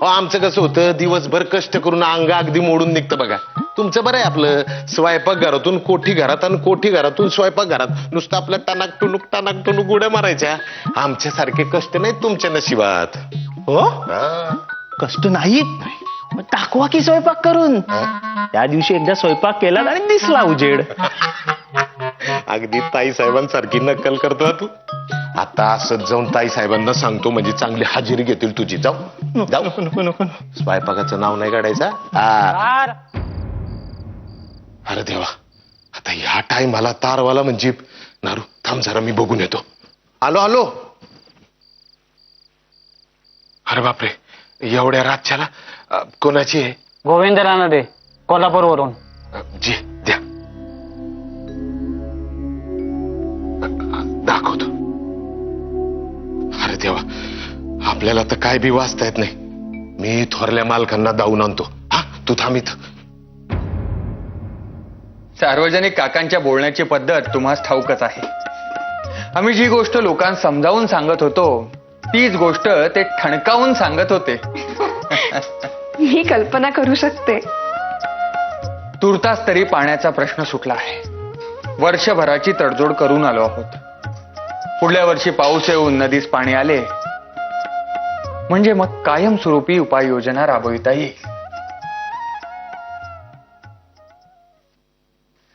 अहो आमचं कसं होतं, दिवसभर कष्ट करून अंग अगदी मोडून निघतं बघा. तुमचं बरं आहे आपलं, स्वयंपाक घरातून कोठी घरात आणि कोठी घरातून स्वयंपाक घरात, नुसतं आपलं टानाक टुनुक उड्या मारायच्या. आमच्यासारखे कष्ट नाहीत तुमच्या नशिबात. हो, हा. कष्ट नाही. मग टाकवा की स्वयंपाक करून. त्या दिवशी एकदा स्वयंपाक केला आणि दिसला उजेड. अगदी ताई साहेबांसारखी नक्कल करतो हा तू. आता असंच जाऊन ताई साहेबांना सांगतो, म्हणजे चांगली हजेरी घेतील तुझी. जाऊ जाऊ. नको नको नको. स्वयंपाकाचं नाव नाही काढायचा. हा. अरे देवा, आता ह्या टाइमाला तारवाला म्हणजे नारू, थांब जरा मी बघून येतो. आलो आलो. अरे बापरे, एवढ्या रातच्याला कोणाची आहे? गोविंद रानडे, कोल्हापूर वरून. जी द्या, दाखवतो. अरे देवा, आपल्याला तर काय बी वाचता येत नाही. मी थोरल्या मालकांना धावून आणतो. हा, तू थांब इथं. सार्वजनिक काकांच्या बोलण्याची पद्धत तुम्हाला ठाऊकच आहे. आम्ही जी गोष्ट लोकांना समजावून सांगत होतो, तीच गोष्ट ते ठणकावून सांगत होते. मी कल्पना करू शकते. तुर्तास तरी पाण्याचा प्रश्न सुटला आहे. वर्षभराची तडजोड करून आलो आहोत. पुढल्या वर्षी पाऊस येऊन नदीस पाणी आले म्हणजे मग कायमस्वरूपी उपाययोजना राबविता येईल.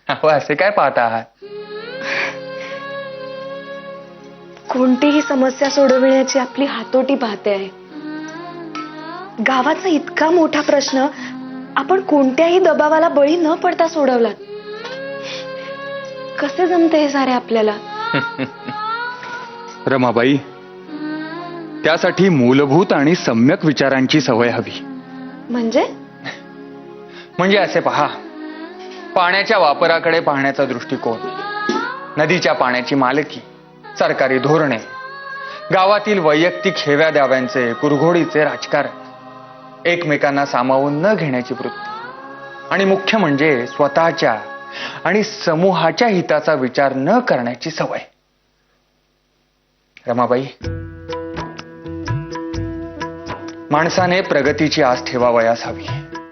अहो, असे काय पाहता आहात? कोणतीही समस्या सोडविण्याची आपली हातोटी पाहते आहे. गावाचा इतका मोठा प्रश्न आपण कोणत्याही दबावाला बळी न पडता सोडवला. कसे जमते हे सारे आपल्याला? रमाबाई, त्यासाठी मूलभूत आणि सम्यक विचारांची सवय हवी. म्हणजे असे पहा, पाण्याच्या वापराकडे पाहण्याचा दृष्टिकोन, नदीच्या पाण्याची मालकी, सरकारी धोरणे, गावातील वैयक्तिक हेव्या द्याव्यांचे कुरघोडीचे राजकारण, एकमेकांना सामावून न घेण्याची वृत्ती, आणि मुख्य म्हणजे स्वतःच्या आणि समूहाच्या हिताचा विचार न करण्याची सवय. रमाबाई, माणसाने प्रगतीची आस ठेवावयास हवी.